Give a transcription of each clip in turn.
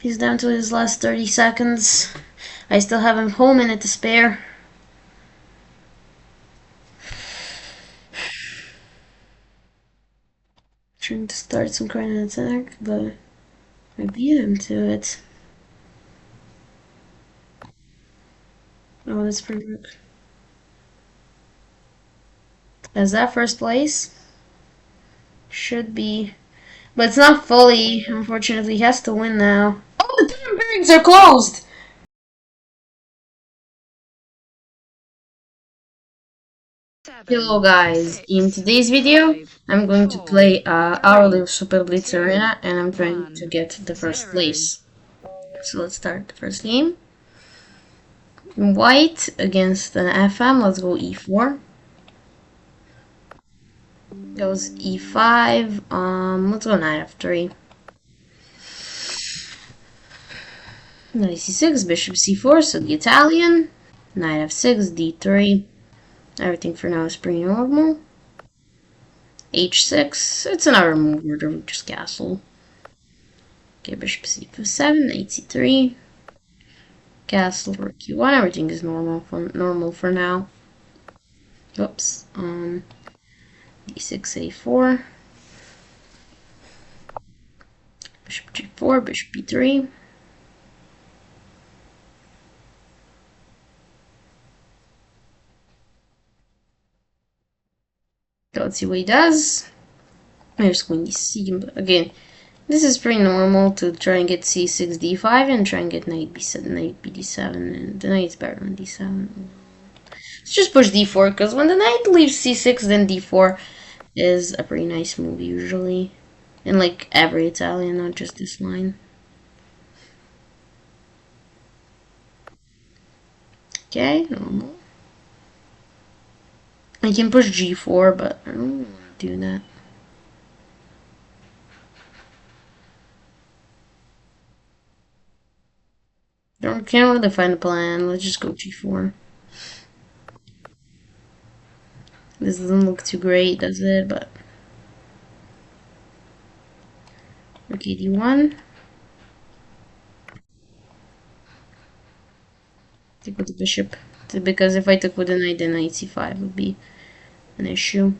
He's down to his last 30 seconds. I still have him whole minute to spare. Trying to start some kind of attack, but I beat him to it. Oh, that's pretty good. As that first place should be, but it's not fully. Unfortunately, he has to win now. Oh, the different bearings are closed. Hello guys, in today's video I'm going to play Hourly Super Blitz Arena and I'm trying to get the first place. So let's start the first game. White against an FM, let's go e4. Goes e5, let's go knight f3. Knight c6, bishop c4, so the Italian. Knight f6, d3. Everything for now is pretty normal. h6, it's another move where we just castle. Okay, bishop c7, knight c3. Castle rook q1, everything is normal for now. Oops. d6 a4. Bishop g4, bishop b3. So let's see what he does. There's queen d6 again. This is pretty normal to try and get c6 d5 and try and get knight b7, knight bd7, and the knight's better on d7. Let's just push d4 because when the knight leaves c6, then d4 is a pretty nice move usually, in like every Italian, not just this line. Okay, normal. I can push g4, but I don't want to do that. Can't really find a plan. Let's just go g4. This doesn't look too great, does it? But okay, d1. Take with the bishop, because if I took with the knight, then knight c5 would be an issue.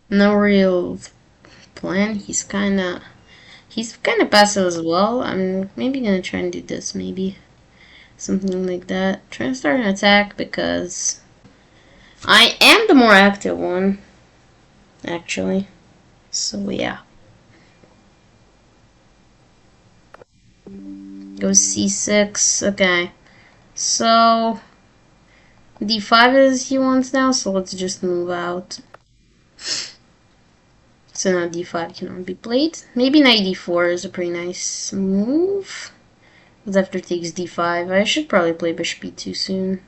No real plan. He's kind of passive as well. I'm maybe gonna try and do this, maybe something like that. Try and start an attack because I am the more active one, actually. So yeah. Goes c6. Okay. So d5 is he wants now, so let's just move out. So now d5 cannot be played. Maybe knight d4 is a pretty nice move. Because after takes d5, I should probably play bishop e2 soon.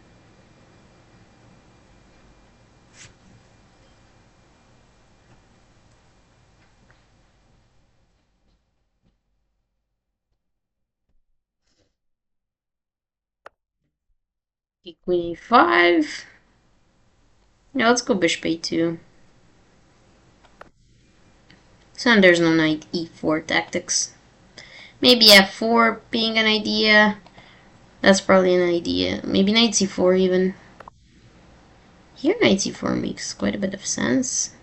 Okay, queen a5. Yeah, let's go bishop a2. So there's no knight e4 tactics. Maybe f4 being an idea. That's probably an idea. Maybe knight c4 even. Here knight c4 makes quite a bit of sense.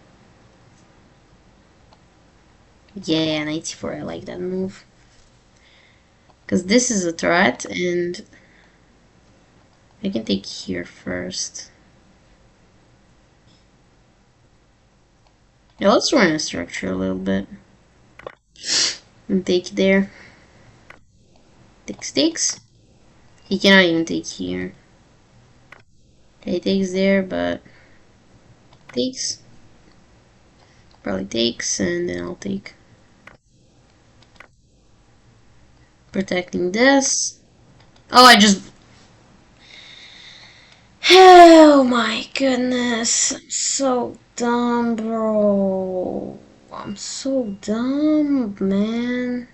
Yeah, knight c4, I like that move. Because this is a threat, and I can take here first. Yeah, let's run a structure a little bit. And take there. Takes. He cannot even take here. Okay, he takes there, but takes. Probably takes, and then I'll take. Protecting this. Oh, I just... Oh my goodness. I'm so dumb, bro. I'm so dumb, man.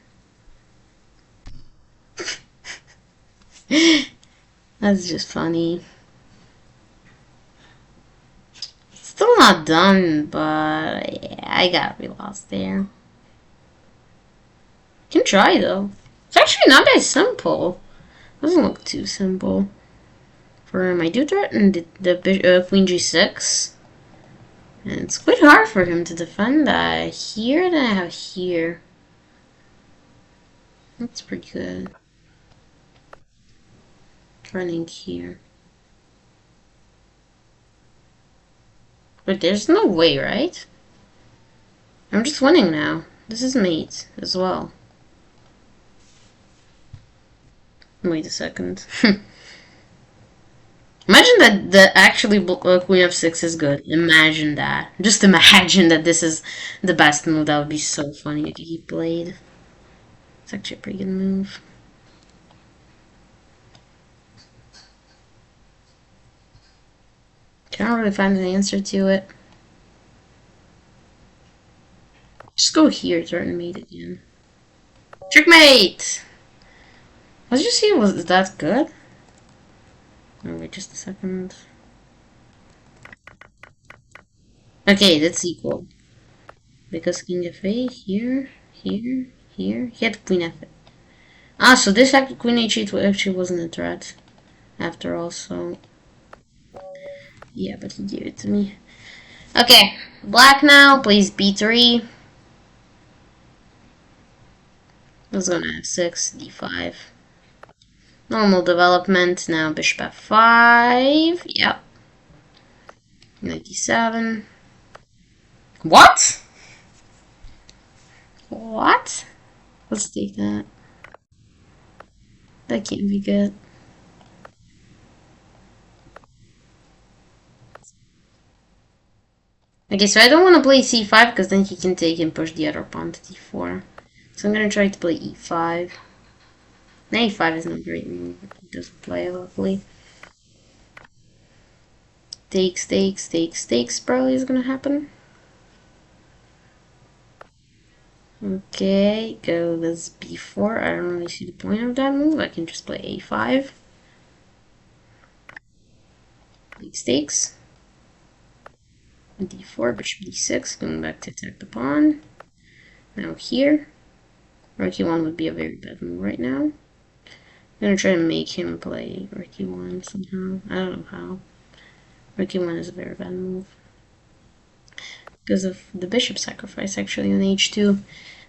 That's just funny. Still not done, but yeah, I got really lost there. Can try though. It's actually not that simple. Doesn't look too simple. For my do threaten the queen g6, and it's quite hard for him to defend that here. Then I have here. That's pretty good. Running here, but there's no way, right? I'm just winning now. This is mate as well. Wait a second. Imagine that the actually Queen of 6 is good. Imagine that. Just imagine that this is the best move. That would be so funny if he played. It's actually a pretty good move. Can't really find an answer to it. Just go here, turn mate again. Checkmate! Let's just see, was that good? Oh, wait just a second. Okay, that's equal. Because King f8, here, here, here. He had Queen f8. Ah, so this Queen h8 actually wasn't a threat after all, so... Yeah, but he gave it to me. Okay, black now plays b3. Let's go to f6, d5. Normal development, now bishop f5. Yep. Knight d7. What? What? Let's take that. That can't be good. Okay, so I don't want to play c5 because then he can take and push the other pawn to d4. So I'm going to try to play e5. Knight e5 is not a great move. It doesn't play lovely. Takes, takes, takes, takes probably is going to happen. Okay, go with b4. I don't really see the point of that move. I can just play a5. Takes, takes. d4, bishop d6, going back to attack the pawn. Now here. Rook e1 would be a very bad move right now. I'm gonna try to make him play Rook e1 somehow. I don't know how. Rook e1 is a very bad move. Because of the bishop sacrifice actually on h2.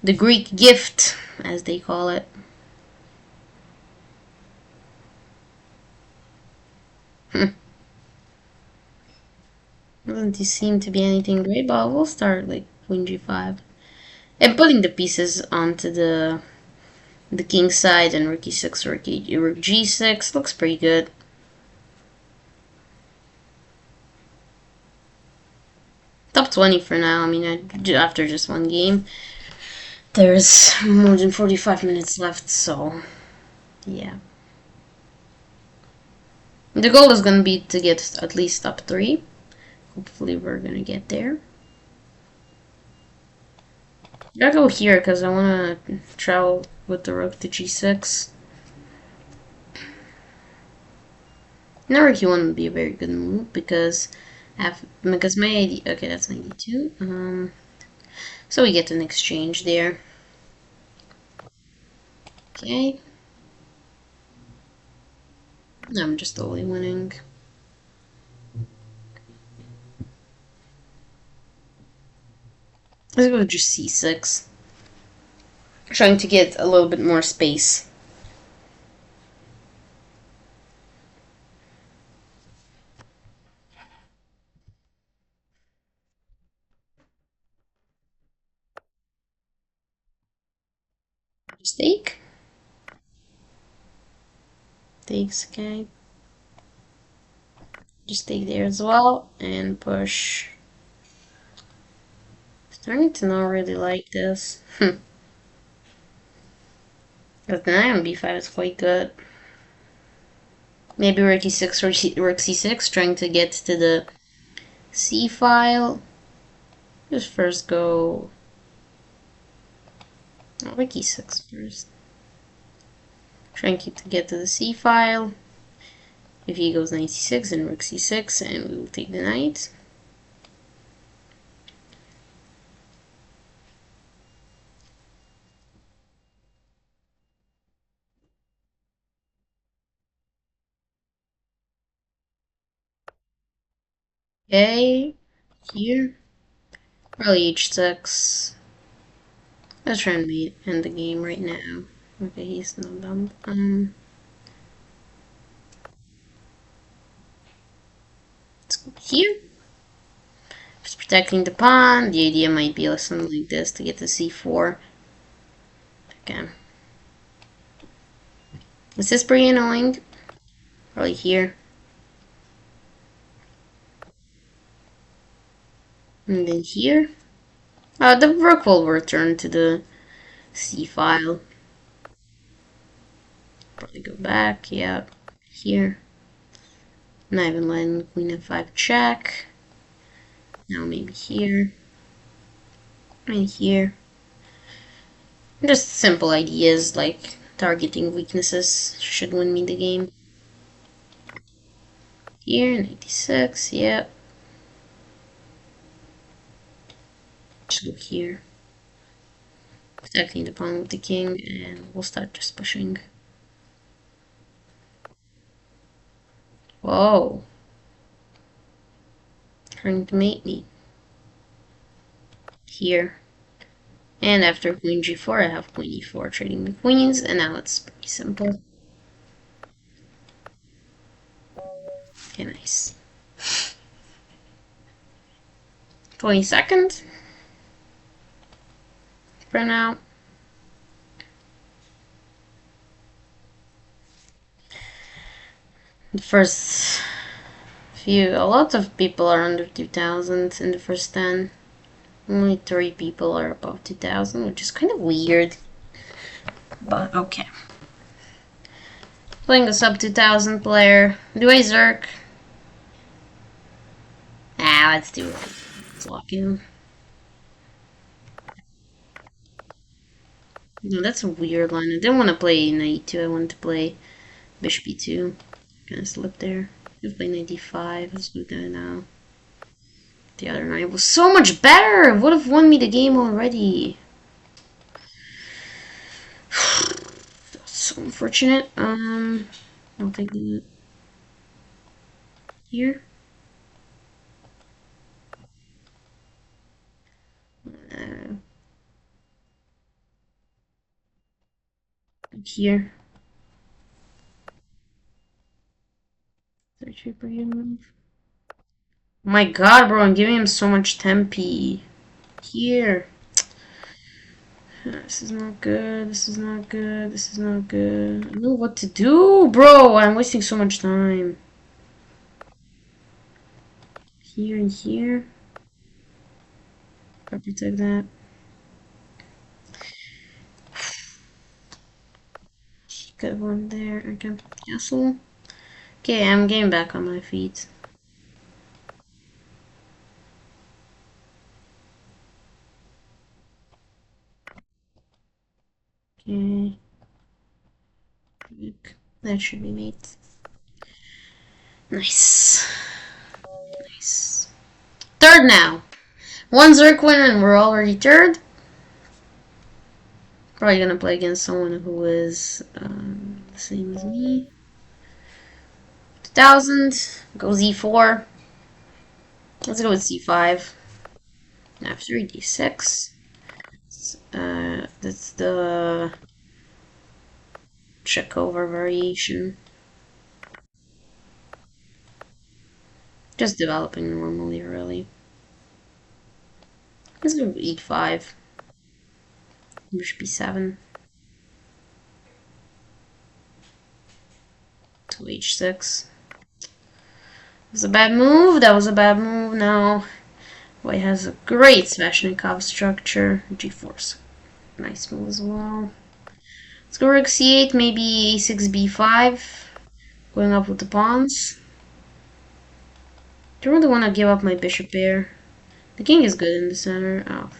The Greek gift, as they call it. Doesn't seem to be anything great, but we'll start like Queen g5. And putting the pieces onto the king side and Rook e6, Rook g6 looks pretty good. Top 20 for now. I mean, after just one game. There's more than 45 minutes left, so yeah. The goal is going to be to get at least top 3. Hopefully we're going to get there. I gotta go here because I want to travel with the rook to g6. Now rook e1 would be a very good move because my idea... Okay, that's 92. So we get an exchange there. Okay. I'm just totally winning. Let's go just c6. Trying to get a little bit more space. Just take. Takes, okay. Just take there as well and push. Starting to not really like this. But the knight on b5 is quite good. Maybe rook e6 or rook c6, trying to get to the c file. Just first go rook e6 first. Trying to get to the c file. If he goes knight c6 and rook c6, and we will take the knight. Okay, here. Probably h6. Let's try and end the game right now. Okay, he's not done. Let's go here. Just protecting the pawn. The idea might be something like this to get to c4. Okay. This is pretty annoying. Probably here. And then here. The rook will return to the c file. Probably go back. Yeah. Here. Not even letting the queen f5 check. Now maybe here. And here. Just simple ideas like targeting weaknesses should win me the game. Here, 96, yep. Just go here. Protecting the pawn with the king, and we'll start just pushing. Whoa. Trying to mate me. Here. And after queen g4, I have queen e4, trading the queens, and now it's pretty simple. Okay, nice. 22nd. For now. The first few, a lot of people are under 2000 in the first 10. Only 3 people are above 2000, which is kind of weird. But okay. Playing a sub 2000 player. Do I Zerk? Let's do it. Let's lock in. No, that's a weird line. I didn't want to play knight e2. I wanted to play bishop e2. Kind of slipped there. Let's play knight d5. Let's do that now. The other knight was so much better. It would have won me the game already. That's so unfortunate. I'll take that here. Here. Search for move. My god, bro, I'm giving him so much tempi. Here. This is not good. This is not good. This is not good. I don't know what to do, bro. I'm wasting so much time. Here and here. I'll protect that. Got one there. Okay. Castle. Okay, I'm getting back on my feet. Okay. That should be mate. Nice. Nice. Third now. One Zerk winner and we're already third. Probably gonna play against someone who is the same as me. 2000. Goes e4. Let's go with c5. F3, d6. That's the check over variation. Just developing normally, really. Let's go e5. Bishop b7. To h6. That was a bad move. That was a bad move. Now, white has a great Sveshnikov structure. g4's nice move as well. Let's go rook c8, maybe a6, b5. Going up with the pawns. Don't really want to give up my bishop here. The king is good in the center. Oh.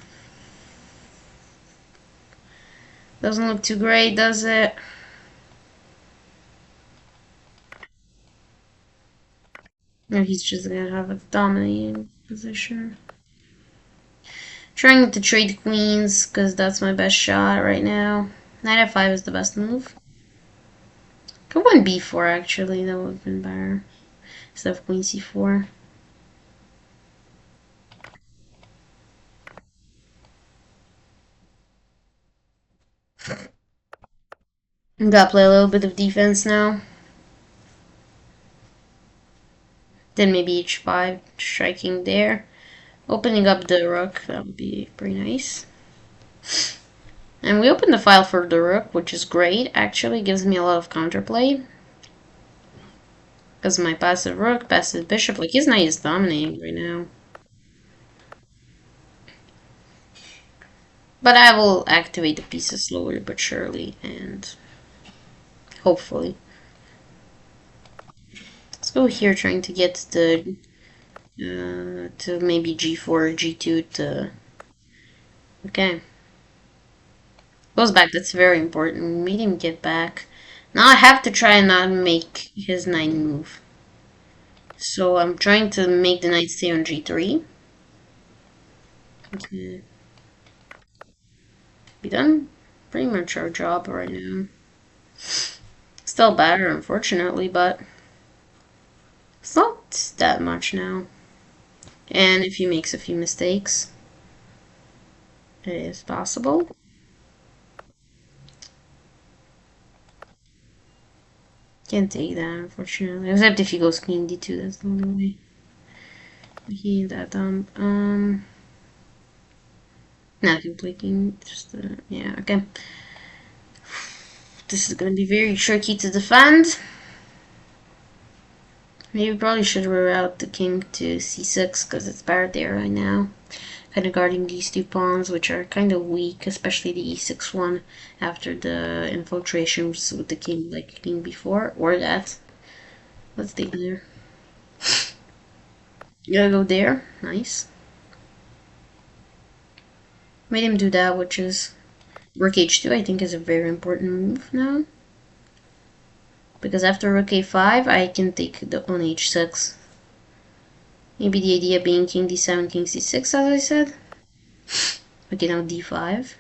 Doesn't look too great, does it? No, he's just gonna have a dominating position. Trying to trade queens, because that's my best shot right now. Knight f5 is the best move. Could win b4 actually, that would have been better. Instead of queen c4. Gotta play a little bit of defense now. Then maybe h5, striking there. Opening up the rook, that would be pretty nice. And we opened the file for the rook, which is great. Actually, gives me a lot of counterplay. Because my passive rook, passive bishop, like his knight is dominating right now. But I will activate the pieces slowly but surely, and hopefully. Let's go here, trying to get the to maybe g4 or g2 to. Okay. Goes back, that's very important. We made him get back. Now I have to try and not make his knight move. So I'm trying to make the knight stay on g3. Okay. We done pretty much our job right now. Still better, unfortunately, but it's not that much now. And if he makes a few mistakes, it is possible. Can't take that, unfortunately. Except if he goes queen d2, that's the only way. He that dumb. Now he'll play king. Just yeah, okay. This is gonna be very tricky to defend. Maybe probably should reroute the king to c6 because it's better there right now. Kind of guarding these two pawns, which are kind of weak, especially the e6 one after the infiltrations with the king, like king before, or that. Let's take there. You gotta go there. Nice. Made him do that, which is rook h2, I think is a very important move now. Because after rook a5, I can take the on h6. Maybe the idea being king d7, king c6, as I said. Okay, now d5.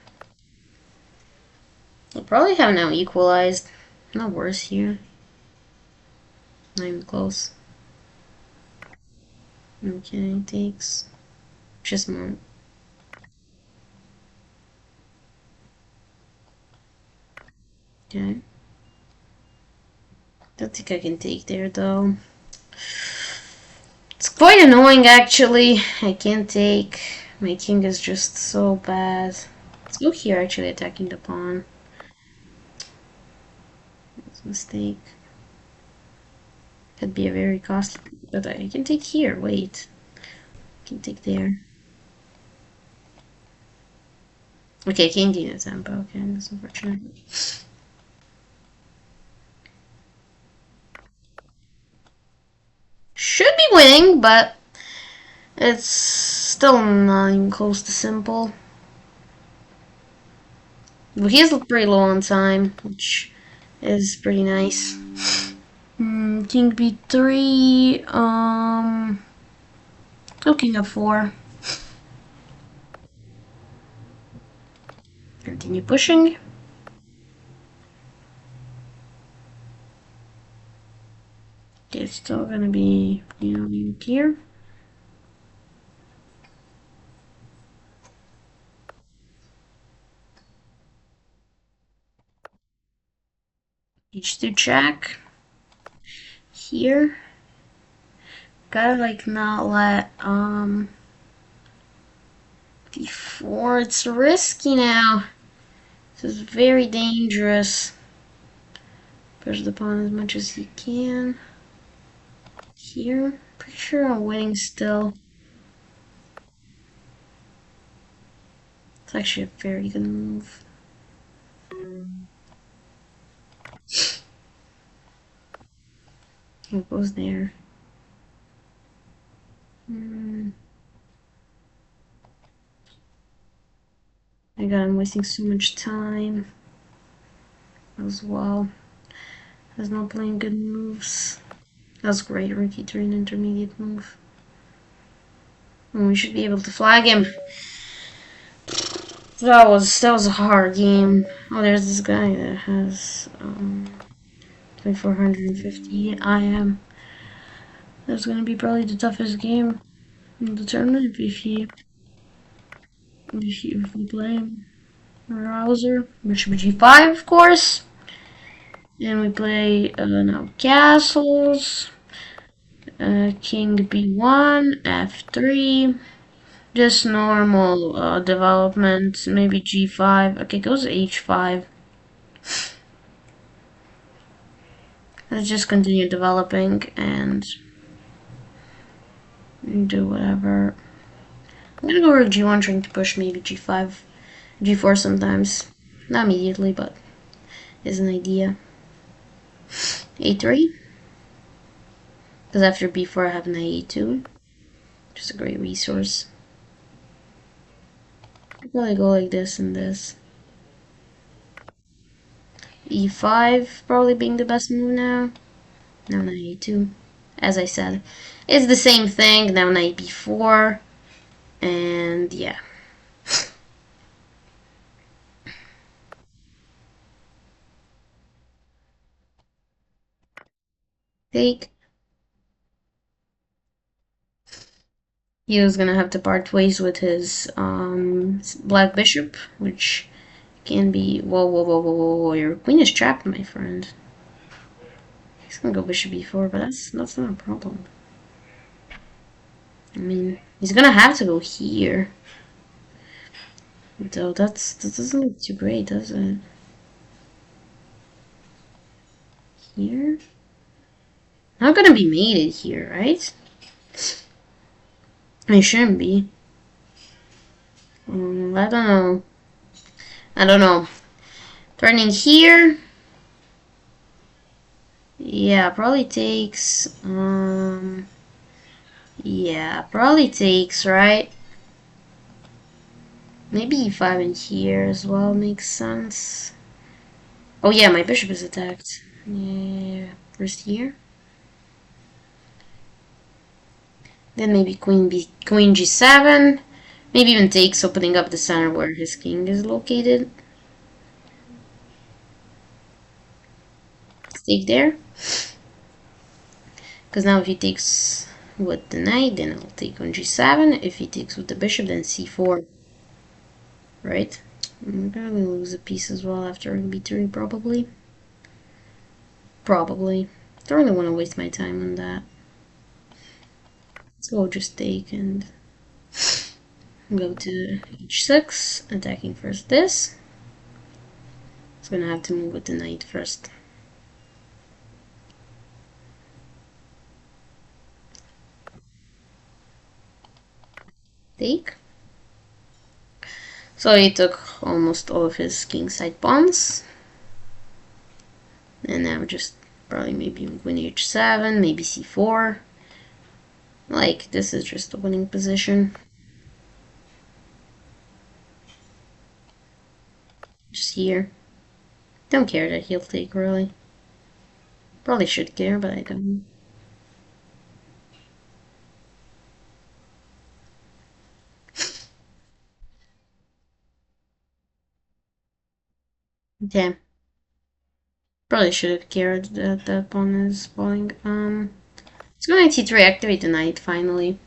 We'll probably have now equalized. Not worse here. Not even close. Okay, takes. Just more. Okay. Don't think I can take there though. It's quite annoying actually. I can't take. My king is just so bad. Let's go here actually, attacking the pawn. That's a mistake. Could be a very costly, but I can take here. Wait. I can take there. Okay, king d tempo. Okay, that's unfortunate. Should be winning, but it's still not even close to simple. But he is pretty low on time, which is pretty nice. King b3. Oh, king f4. Continue pushing. Okay, it's still gonna be, here. h2 check. Here. Gotta like not let d4. It's risky now. This is very dangerous. Push the pawn as much as he can. Here. Pretty sure I'm winning still. It's actually a very good move. It goes there. My god, I'm wasting so much time as well. I was not playing good moves. That's great, rook e3, an intermediate move. And we should be able to flag him. That was a hard game. Oh, there's this guy that has 2450 IM. That's gonna be probably the toughest game in the tournament if we play him. Rouser, bishop g5, of course. And we play now castles. King b1, f3. Just normal development. Maybe g5. Okay, goes h5. Let's just continue developing and do whatever. I'm gonna go rook g1, trying to push maybe g5, g4 sometimes. Not immediately, but is an idea. a3. Because after b4 I have knight e2. Which is a great resource. I probably go like this and this. e5 probably being the best move now. Now knight a2. As I said, it's the same thing. Now knight b4. And yeah. Take. He was gonna have to part ways with his black bishop, which can be. Whoa, whoa, whoa, whoa, whoa, whoa! Your queen is trapped, my friend. He's gonna go bishop b4, but that's not a problem. I mean, he's gonna have to go here. Though that doesn't look too great, does it? Here? Not gonna be mated here, right? I shouldn't be. I don't know. I don't know. Turning here. Yeah, probably takes. Yeah, probably takes, right? Maybe e5 in here as well makes sense. Oh yeah, my bishop is attacked. Yeah, first here. Then maybe queen g7. Maybe even takes, opening up the center where his king is located. Take there. Because now if he takes with the knight, then I'll take on g7. If he takes with the bishop, then c4. Right? I'm gonna lose a piece as well after b3, probably. Probably. Don't really want to waste my time on that. So I'll just take and go to h6, attacking first this. It's gonna have to move with the knight first. Take. So he took almost all of his kingside pawns. And now just probably maybe queen h7, maybe c4. Like, this is just a winning position. Just here. Don't care that he'll take, really. Probably should care, but I don't. Okay. Probably should have cared that that pawn is falling. Let's go knight c3, activate the knight, finally.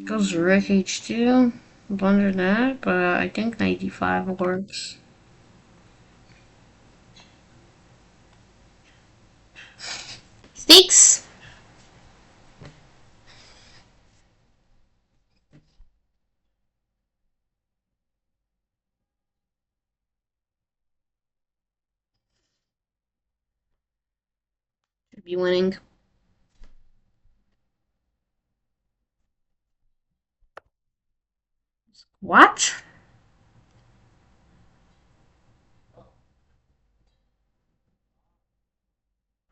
Goes rook h2. Blunder that, but I think knight d5 works. Stakes! Should be winning. What?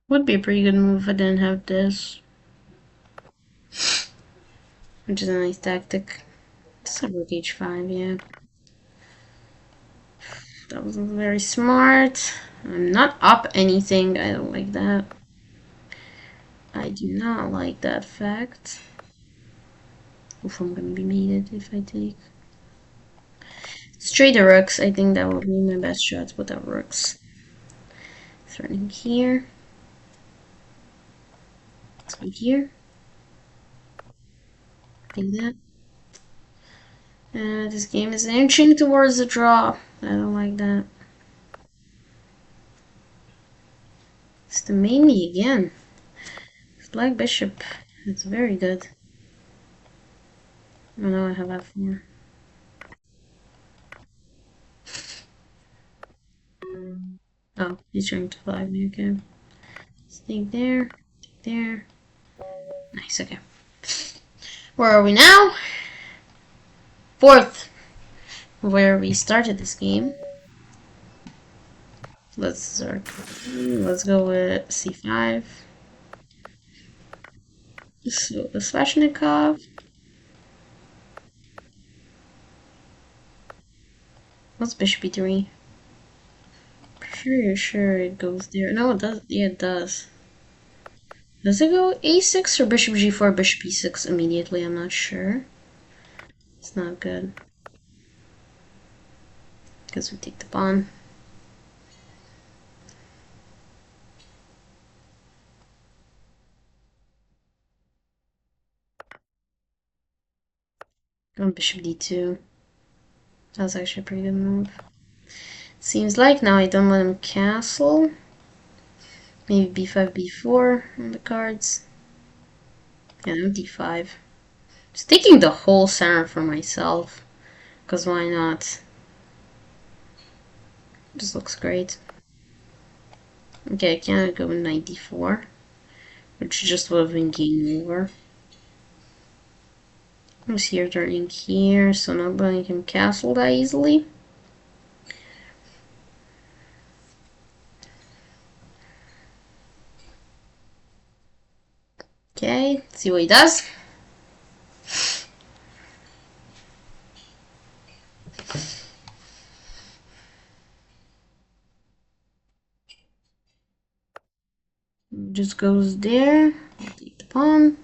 Would be a pretty good move if I didn't have this. Which is a nice tactic. It's a rook h5, yeah. That wasn't very smart. I'm not up anything. I don't like that. I do not like that fact. Oof, I'm gonna be mated if I take. Straight the rooks. I think that would be my best shot without rooks. Threatening here. Let's go here. Take that. This game is inching towards a draw. I don't like that. to mate me again. This black bishop is very good. Oh no, I have f4. Oh, he's trying to flag me again. Take there, take there. Nice, okay. Where are we now? Fourth, where we started this game. Let's start. Let's go with c5. So the Svashnikov. What's bishop e3? Pretty sure it goes there. No, it does. Yeah, it does. Does it go a6 or bishop g4, bishop e6 immediately? I'm not sure. It's not good. Because we take the pawn. Going bishop d2. That was actually a pretty good move. Seems like now I don't let him castle. Maybe b5, b4 on the cards. Yeah, no d5. Just taking the whole center for myself. Because why not? Just looks great. Okay, I can't go with knight d4. Which just would have been game over. I was here turning here, so not letting him castle that easily. Okay, let's see what he does. Just goes there. I'll take the pawn.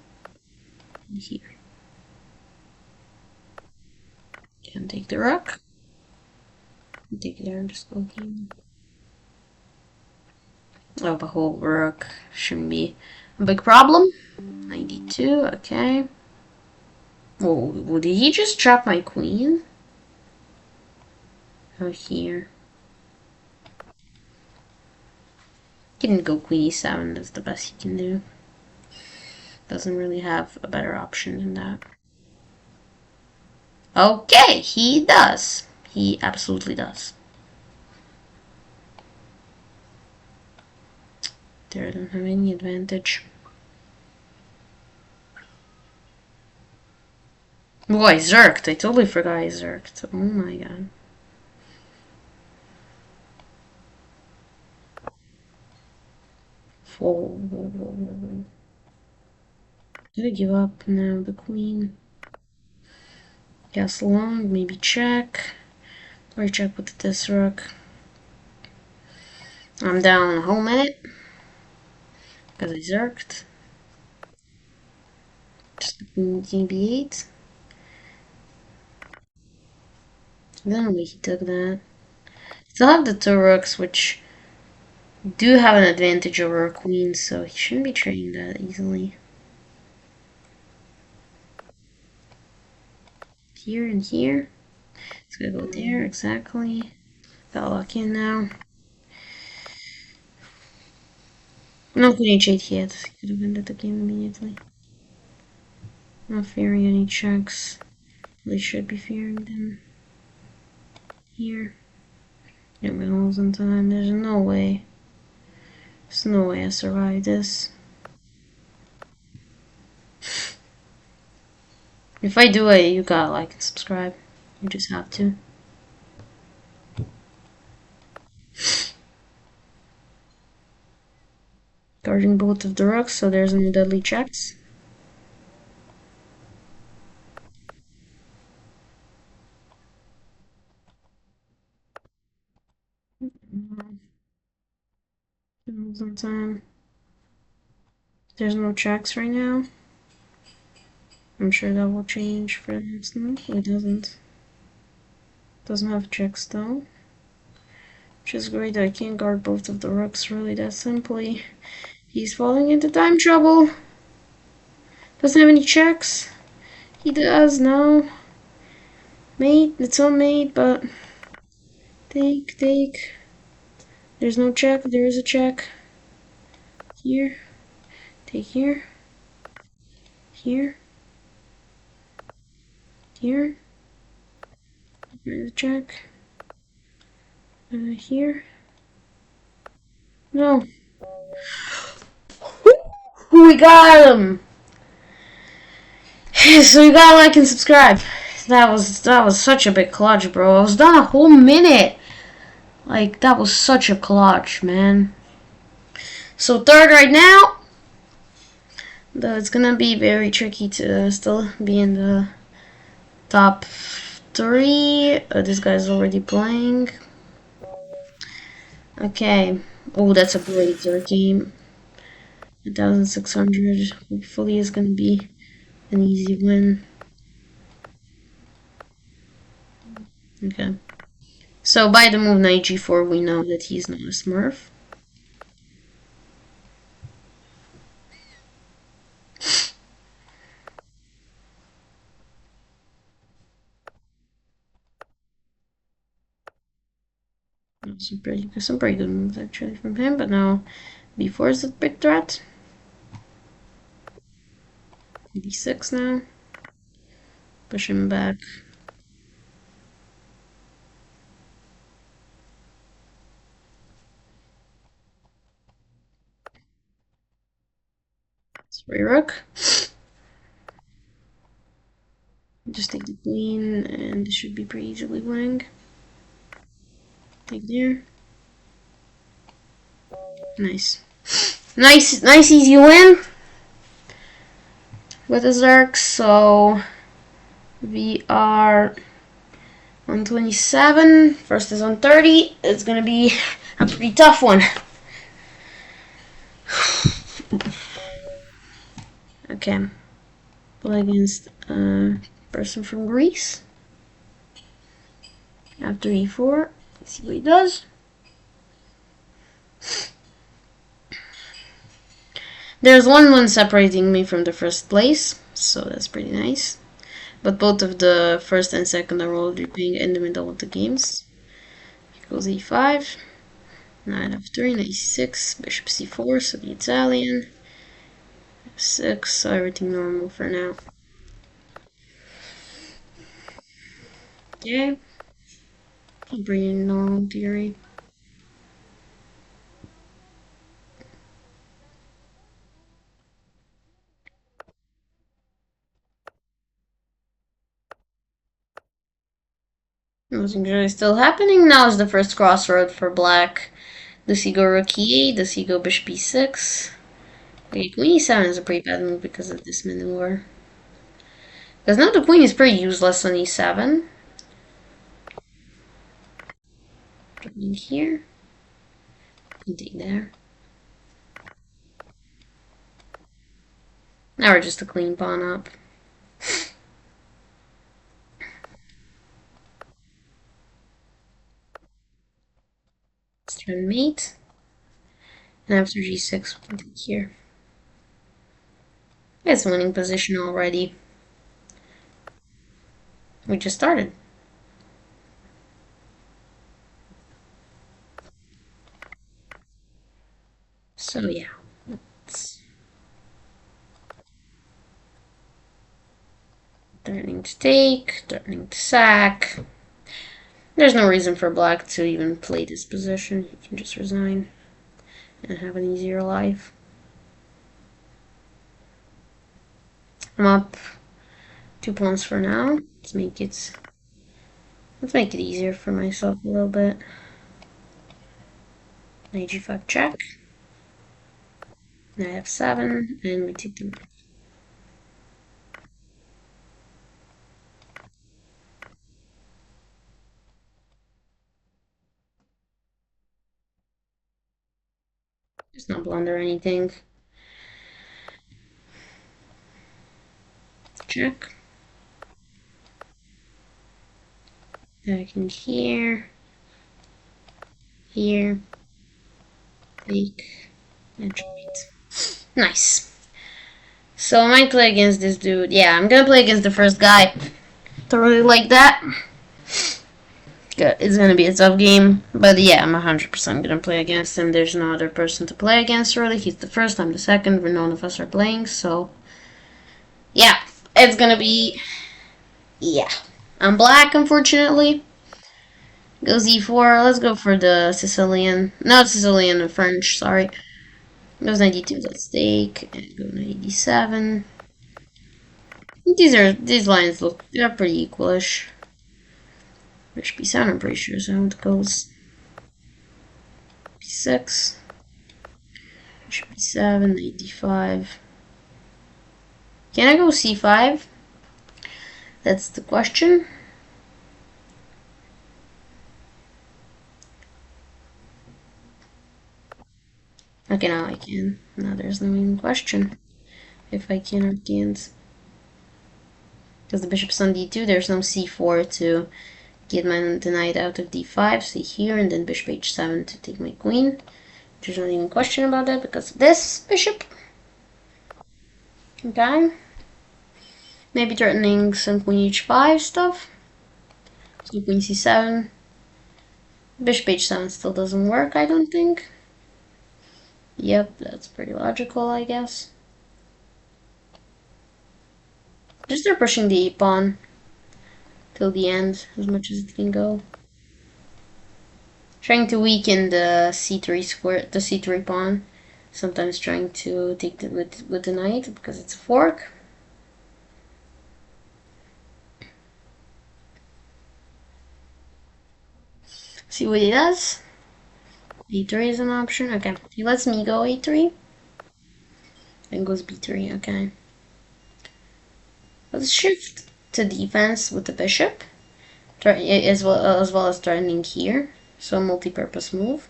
And here. Can take the rook. Take it there and just go here. Oh, the whole rook shouldn't be a big problem. 92, okay. Oh, did he just trap my queen? Oh, here. He can go queen e7, that's the best he can do. Doesn't really have a better option than that. Okay, he does. He absolutely does. There, I don't have any advantage. Oh, I zerked. I totally forgot I zerked. Oh my god. Fold. Did I give up now? The queen. Castle long, maybe check. Or check with this rook. I'm down a whole minute. Because I zerked. Just king b8. I don't know why he took that. Still have the two rooks, which do have an advantage over a queen, so he shouldn't be trading that easily. Here and here. It's gonna go there, exactly. Got lucky now. No queen h8 yet. Could have ended the game immediately. Not fearing any checks. They should be fearing them. Here. Get my holes in time. There's no way. There's no way I survive this. If I do it, you gotta like and subscribe. You just have to. Guarding both of the rooks, so there's no deadly checks. Holes in time. There's no checks right now. I'm sure that will change for the next move. It doesn't. Doesn't have checks though. Which is great. I can't guard both of the rooks really that simply. He's falling into time trouble. Doesn't have any checks. He does now. Mate, it's on mate, but take. There's no check. There is a check. here, take here, here, here, check, here. No. We got him! So you gotta like and subscribe. That was such a big clutch, bro. I was done a whole minute. Like, that was such a clutch, man. So third right now. Though it's gonna be very tricky to still be in the top 3. This guy's already playing. Okay. Oh, that's a great third game. 1,600. Hopefully it's gonna be an easy win. Okay. So by the move knight g4, we know that he's not a smurf. Some pretty good moves actually from him, but now b4 is a big threat. d6 now. Push him back. Spray rook. Just take the queen, and this should be pretty easily winning. Take there. Nice. Nice easy win with the Zerk. So we are on 27. First is on 30. It's gonna be a pretty tough one. Okay. Play against a person from Greece. After e4. Let's see what he does. There's 1-1 separating me from the first place, so that's pretty nice. But both of the first and second are already being in the middle of the games. Here goes e5, knight f3, knight e6, bishop c4, so the Italian, f6, so everything normal for now. Okay, I'll bring in normal theory. Nothing's really still happening. Now is the first crossroad for black. Does he go rook e8? Does he go bishop e6? Okay, queen e7 is a pretty bad move because of this maneuver. Because now the queen is pretty useless on e7. Dropping here. And take there. Now we're just a clean pawn up. Let's turn mate. And after g6, we can take here. It's a winning position already. We just started. So yeah, it's threatening to take, threatening to sack. There's no reason for black to even play this position. He can just resign and have an easier life. I'm up 2 pawns for now. Let's make it easier for myself a little bit. Knight g5 check. Knight f7, and we take the move. Just not blunder anything. Check. Back in here. Here. Take. And checkmate. Nice. So I might play against this dude. Yeah, I'm gonna play against the first guy. Don't really like that. It's gonna be a tough game, but yeah, I'm 100% gonna play against him. There's no other person to play against, really. He's the first, I'm the second, where none of us are playing, so yeah, it's gonna be. Yeah. I'm black, unfortunately. Goes e4. Let's go for the Sicilian. Not Sicilian, the French, sorry. Goes 92 let's take. And go 97. These lines look, they're pretty equalish. Bishop b7, I'm pretty sure, so it goes b6. Bishop b7, 95. Can I go c5? That's the question. Okay, now I can. Now there's no even question if I can or can't. Because the bishop's on d2, there's no c4 to get the knight out of d5, stay here, and then bishop h7 to take my queen. There's not even question about that because of this bishop. Okay. Maybe threatening some queen h5 stuff. So queen c7. Bishop h7 still doesn't work, I don't think. Yep, that's pretty logical, I guess. Just start pushing the pawn till the end, as much as it can go. Trying to weaken the c3 square, the c3 pawn. Sometimes trying to take it with the knight because it's a fork. See what he does. a3 is an option. Okay, he lets me go a3. And goes b3. Okay. Let's shift to defense with the bishop, as well as threatening here. So multi-purpose move.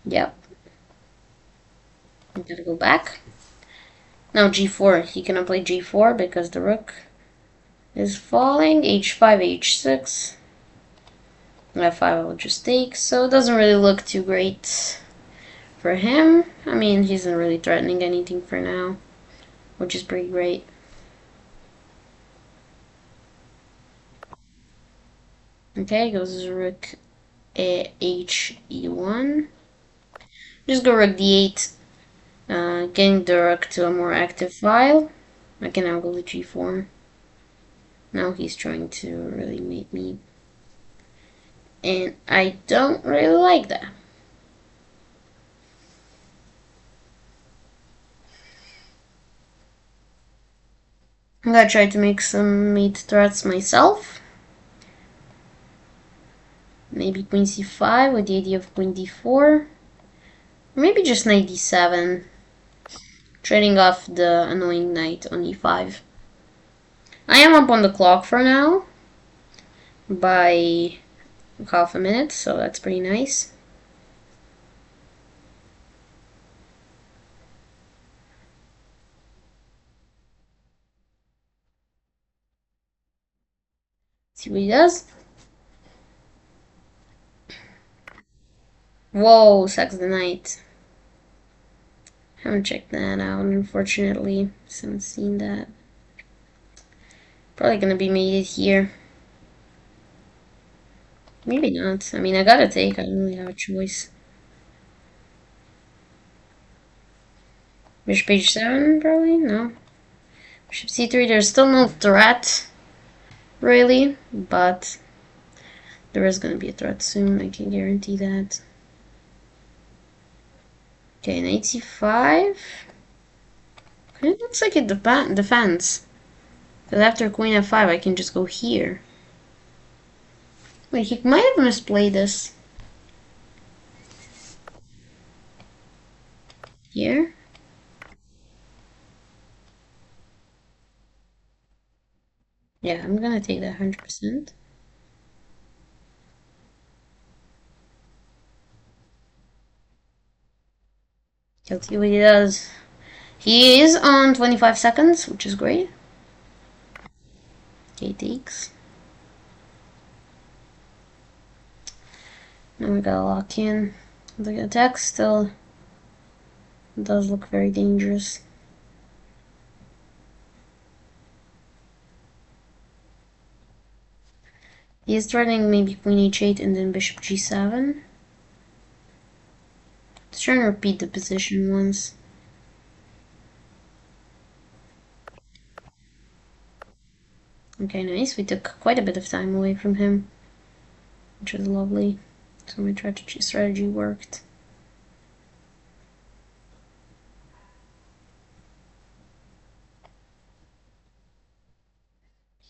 Yep. I'm gonna go back. Now g4. He cannot play g4 because the rook is falling. h5, h6. f5 I will just take. So it doesn't really look too great for him. I mean, he isn't really threatening anything for now, which is pretty great. Okay, goes rook h e1. Just go rook d8, getting the rook to a more active file. I can now go to g4. Now he's trying to really make me, and I don't really like that. I'm gonna try to make some mate threats myself. Maybe queen c5 with the idea of queen d4. Or maybe just knight d7. Trading off the annoying knight on e5. I am up on the clock for now by half a minute, so that's pretty nice. See what he does. Whoa, sacks the knight. Haven't checked that out, unfortunately. Haven't seen that. Probably gonna be mated here. Maybe not. I mean, I gotta take. I don't really have a choice. Bishop h7, probably? No. Bishop c3, there's still no threat, really, but there is gonna be a threat soon, I can guarantee that. Okay, knight c5. It looks like it defends. Because after queen f5, I can just go here. Wait, he might have misplayed this. Here? Yeah, I'm gonna take that 100%. Let's see what he does. He is on 25 seconds, which is great. Okay, takes. Now we gotta lock in. The attack still does look very dangerous. He's threatening maybe queen h8 and then bishop g7. Let's try and repeat the position once. Okay, nice. We took quite a bit of time away from him, which was lovely. So my strategy worked.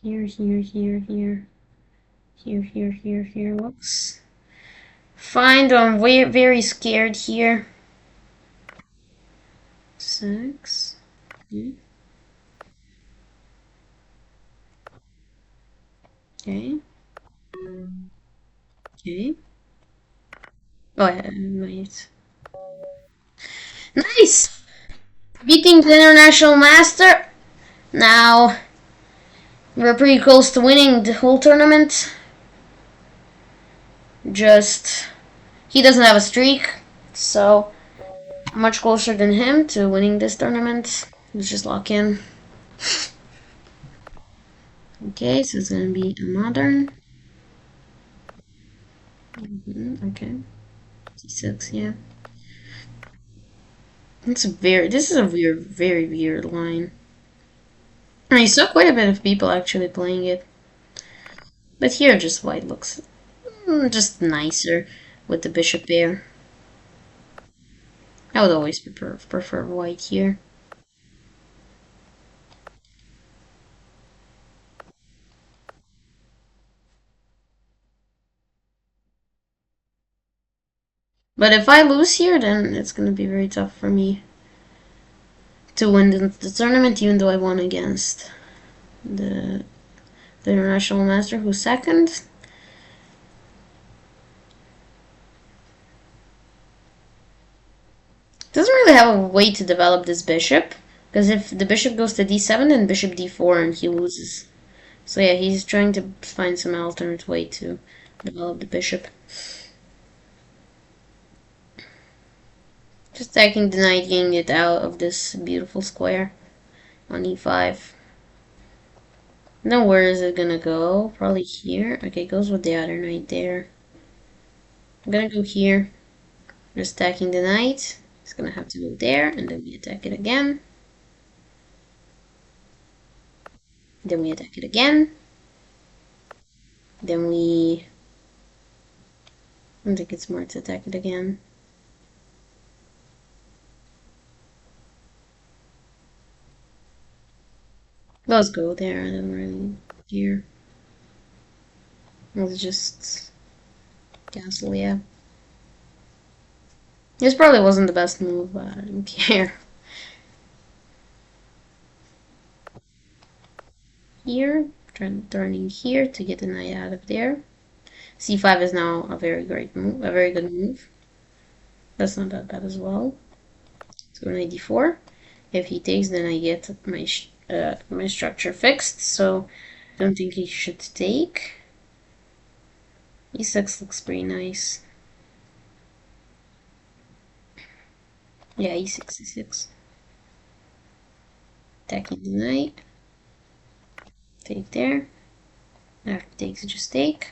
Here, here, here, here. Here, here, here, here. Whoops. Fine, though I'm very scared here. 6. Okay. Okay. Okay. Oh, yeah, might. Nice! Beating the international master. Now, we're pretty close to winning the whole tournament. Just, he doesn't have a streak, so much closer than him to winning this tournament. Let's just lock in. Okay, so it's gonna be a modern. Okay. C6, yeah. This is a very weird line. I saw quite a bit of people actually playing it. But here just white looks just nicer with the bishop there. I would always prefer white here. But if I lose here, then it's gonna be very tough for me to win the tournament, even though I won against the international master, who's second. Doesn't really have a way to develop this bishop, because if the bishop goes to d7, then bishop d4, and he loses. So yeah, he's trying to find some alternate way to develop the bishop. Just attacking the knight, getting it out of this beautiful square on e5. Now where is it gonna go? Probably here. Okay, goes with the other knight there. I'm gonna go here. Just attacking the knight. It's gonna have to go there, and then we attack it again. Then we attack it again. Then we... I don't think it's smart to attack it again. Let's go there. I don't really care. Let's just cancel, yeah. This probably wasn't the best move, but I don't care. Here, turning here to get the knight out of there. c5 is now a very great move, a very good move. That's not that bad as well. Let's go knight d4. If he takes, then I get my structure fixed. So I don't think he should take. e6 looks pretty nice. Yeah, e6, e6. Attacking the knight. Take there. After takes, just take.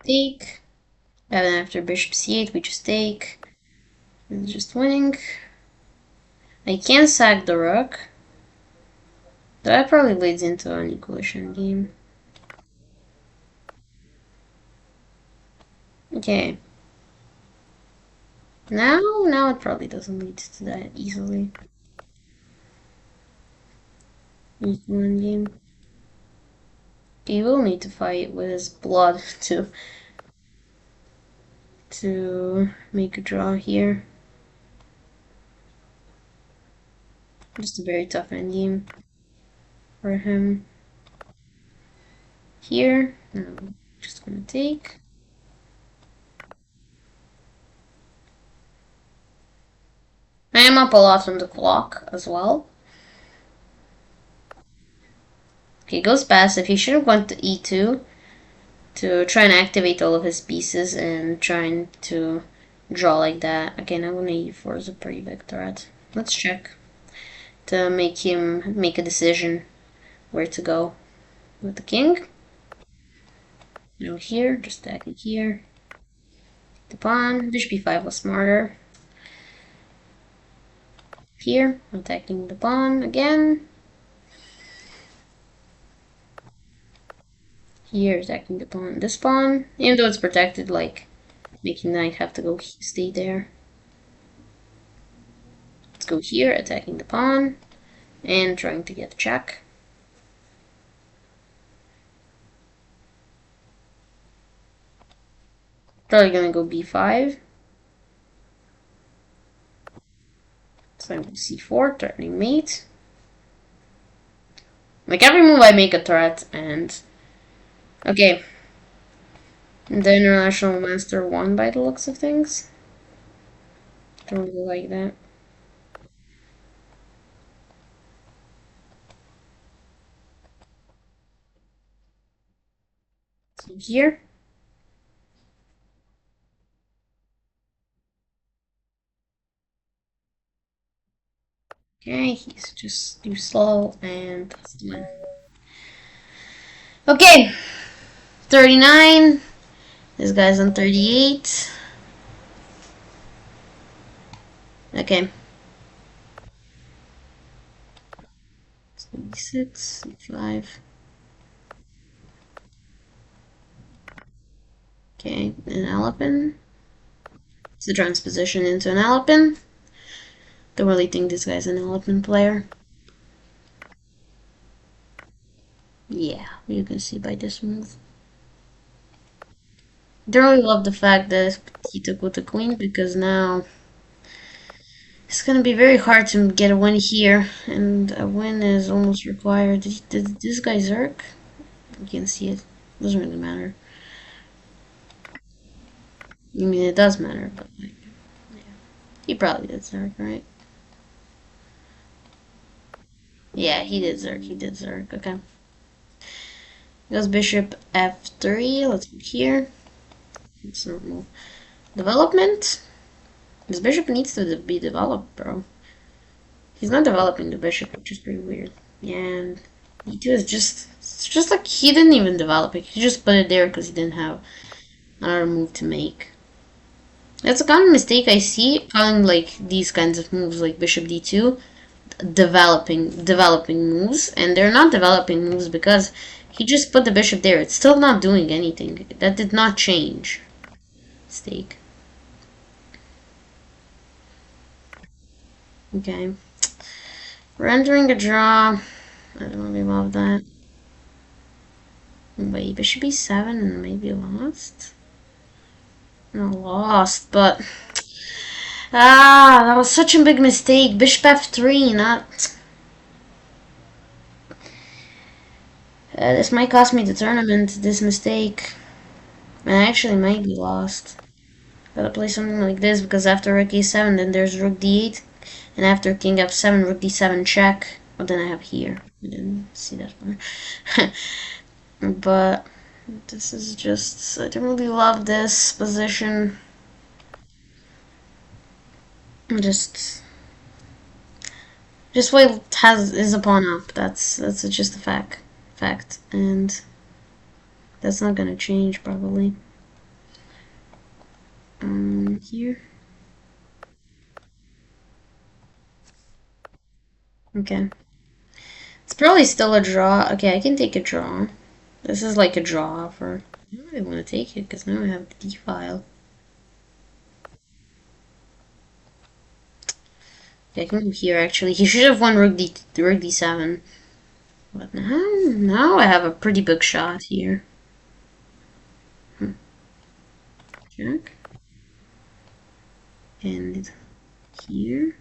Take. And then after bishop c8, we just take. And just winning. I can sack the rook. That probably leads into an equation game. Okay. Now it probably doesn't lead to that easily. One game. He will need to fight with his blood to make a draw here. Just a very tough endgame for him. Here, no, I'm just gonna take. I am up a lot on the clock as well. Okay, goes passive. He should have gone to e2 to try and activate all of his pieces and trying to draw like that. Okay, now e4 is a pretty big threat. Let's check to make him make a decision where to go with the king. No here, just attacking here. The pawn. Bishop b5 was smarter. Here, attacking the pawn again. Here, attacking the pawn. This pawn, even though it's protected, like making knight have to go stay there. Let's go here, attacking the pawn, and trying to get a check. Probably gonna go b5. So I'm c4, threatening mate. Like every move I make a threat, and okay. The international master won by the looks of things. Don't really like that. So here. Okay, he's just too slow, and that's the win. Okay, 39. This guy's on 38. Okay. C6, C5. Okay, an elephant. It's the transposition into an elephant. Don't really think this guy's an elephant player. Yeah, you can see by this move. Don't really love the fact that he took with the queen, because now it's gonna be very hard to get a win here, and a win is almost required. Did this guy zerk? You can see it. Doesn't really matter. I mean, it does matter, but like, yeah. He probably did zerk, right? Yeah, he did zerk. He did zerk. Okay. Goes bishop f3. Let's go here. It's normal development. This bishop needs to be developed, bro. He's not developing the bishop, which is pretty weird. And e2 is just, it's just like he didn't even develop it. He just put it there because he didn't have another move to make. That's a common mistake I see, calling like these kinds of moves like bishop d2 developing moves, and they're not developing moves because he just put the bishop there. It's still not doing anything. That did not change. Mistake. Okay. We're entering a draw. I don't really love that. Wait, bishop b7 and maybe lost? No, lost, but... that was such a big mistake. Bishop f3, not... this might cost me the tournament, this mistake. And I actually might be lost. Gotta play something like this, because after rook a7, then there's rook d8. And after king f7, rook d7 check. But then I have here. I didn't see that one. But this is just... I don't really love this position. Just white is a pawn up. That's just a fact, and that's not gonna change probably. Here. Okay. It's probably still a draw. Okay, I can take a draw. This is like a draw offer. I don't really want to take it because now I have the D file. Okay, I can go here actually. He should have won rook d7. But now I have a pretty big shot here. Check. And here.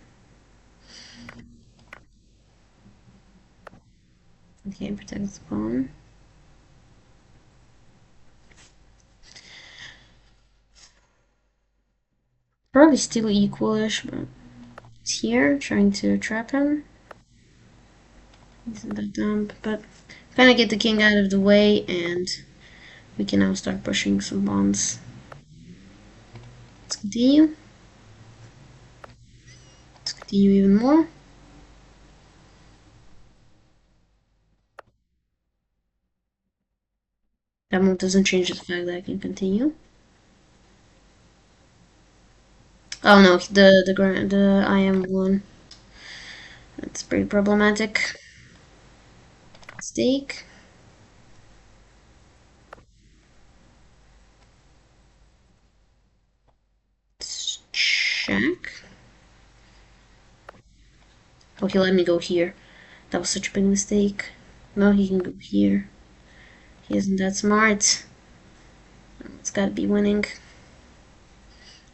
Okay, protect the pawn. Probably still equalish, but it's here, trying to trap him. Isn't that dumb? But kind of get the king out of the way, and we can now start pushing some pawns. Let's continue. continue even more. That move doesn't change the fact that I can continue. Oh no, the I am one. That's pretty problematic. Stake. Check. Oh, he let me go here. That was such a big mistake. No, he can go here. He isn't that smart. It's gotta be winning.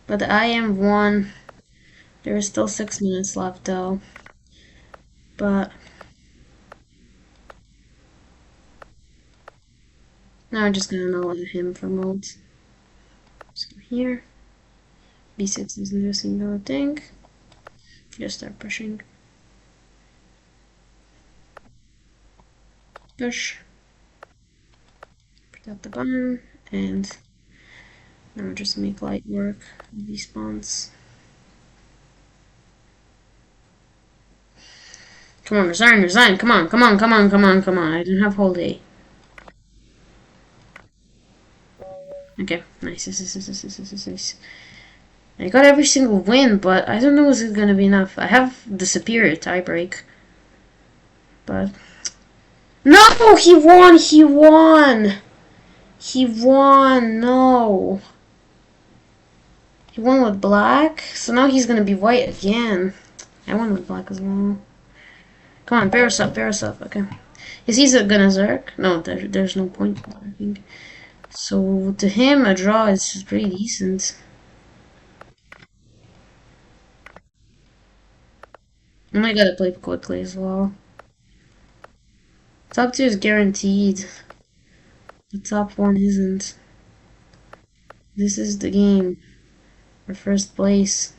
But I am one. There is still 6 minutes left though. But now I'm just gonna know let him promote. Just go here. B6 isn't doing a single thing. Just start pushing. Push. Protect the pawn. And now just make light work of these pawns. Come on, resign, resign. Come on, come on, come on, come on, come on. I don't have whole day. Okay, nice, nice. I got every single win, but I don't know if it's gonna be enough. I have the superior tiebreak. But... No! He won! He won! He won! No! He won with black? So now he's gonna be white again. I won with black as well. Come on, pair us up, pair us up. Okay. Is he gonna Zerk? No, there's no point for Zerking. So to him, a draw is pretty decent. And I gotta play quickly as well. Top 2 is guaranteed. The top 1 isn't. This is the game for first place.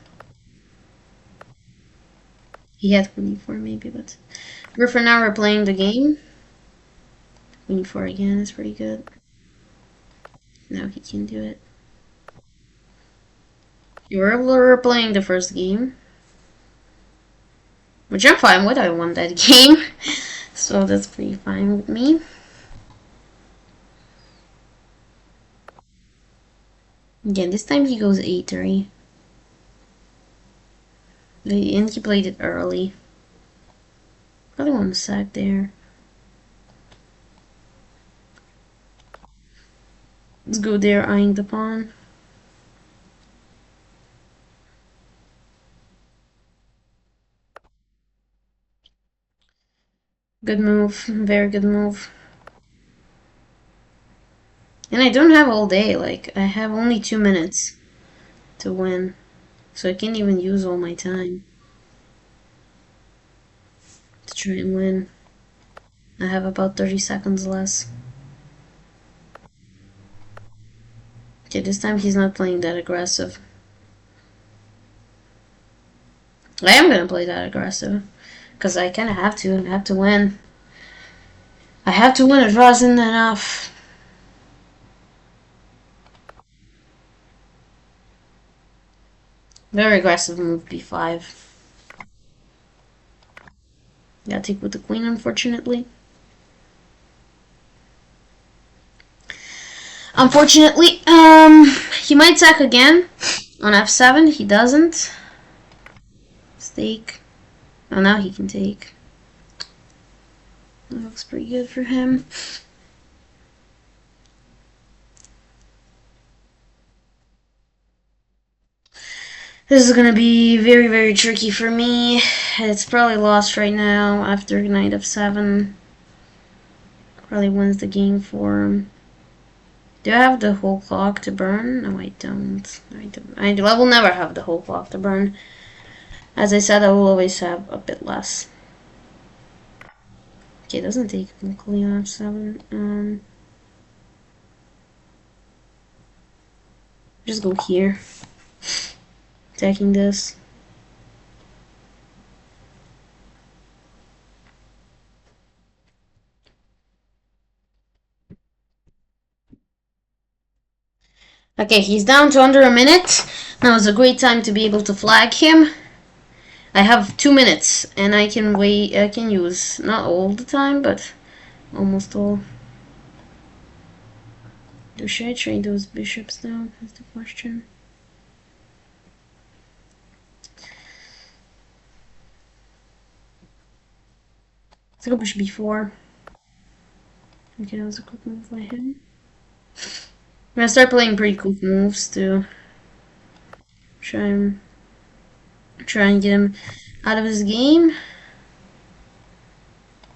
He had Queen e4 maybe, but for now we're playing the game. Queen e4 again is pretty good. Now he can do it. We're playing the first game. Which I'm fine with, I won that game. So that's pretty fine with me. Again, this time he goes a3. And he played it early. Probably want to sack there. Let's go there, eyeing the pawn. Good move, very good move. And I don't have all day, like, I have only 2 minutes to win. So I can't even use all my time to try and win. I have about 30 seconds less. Okay, this time he's not playing that aggressive. I am gonna play that aggressive. Because I kinda have to. I have to win. I have to win. A draw isn't enough. Very aggressive move, b5. Gotta take with the queen, unfortunately. Unfortunately, he might sack again on f7. He doesn't. Stake. Oh, now he can take. That looks pretty good for him. This is gonna be very, very tricky for me. It's probably lost right now after knight f7. Probably wins the game for him. Do I have the whole clock to burn? No, I don't. I will never have the whole clock to burn. As I said, I will always have a bit less. Okay, it doesn't take quickly on f7. Just go here. Attacking this. Okay, he's down to under a minute. Now is a great time to be able to flag him. I have 2 minutes, and I can wait. I can use not all the time, but almost all. Should I trade those bishops now? That's the question. Let's go bishop b4. Okay, that was a quick move by him. I'm gonna start playing pretty quick moves to try and get him out of his game.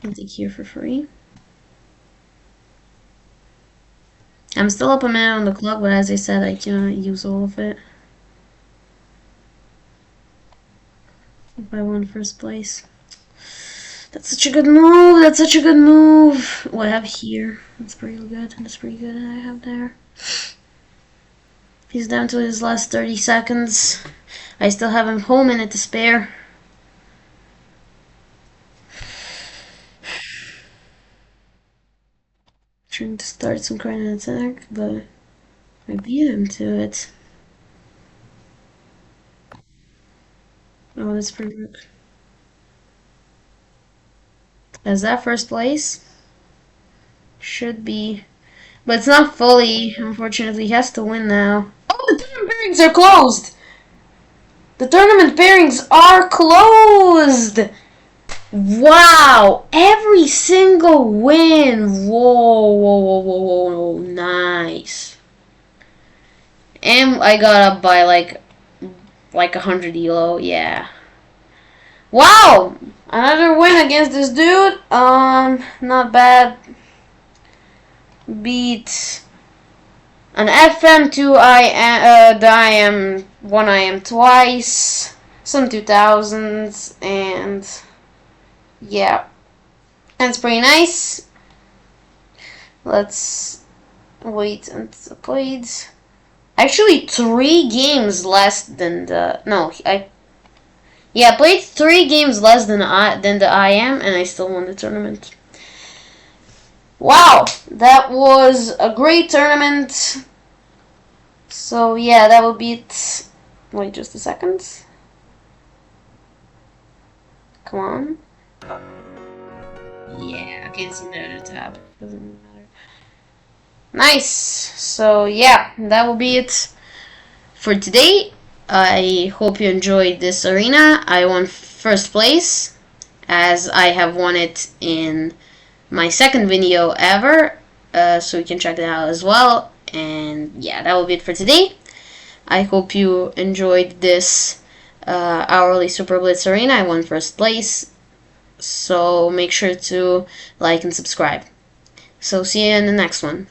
I'll take here for free. I'm still up a minute on the clock, but as I said, I cannot use all of it. If I won first place. That's such a good move. That's such a good move. What I have here. That's pretty good. That's pretty good that I have there. He's down to his last 30 seconds. I still have a whole minute to spare. Trying to start some kind of attack, but I beat him to it. Oh, that's pretty good. As that first place should be, but it's not fully. Unfortunately, he has to win now. Oh, the tournament pairings are closed. The tournament pairings are closed. Wow! Every single win. Whoa, whoa, whoa, whoa, whoa! Nice. And I got up by like 100 elo. Yeah. Wow! Another win against this dude. Not bad. Beat an FM, 2 IM, the IM, 1 IM twice, some 2000s, and yeah, that's pretty nice. Let's wait until played. Actually, 3 games less than the I played 3 games less than the IM, and I still won the tournament. Wow, that was a great tournament. So yeah, that will be it. Wait just a second. Come on. Yeah, I can't see the other tab. Doesn't matter. Nice. So yeah, that will be it for today. I hope you enjoyed this arena. I won first place, as I have won it in my second video ever, so you can check that out as well. And yeah, that will be it for today. I hope you enjoyed this hourly Super Blitz arena. I won first place, so make sure to like and subscribe. So see you in the next one.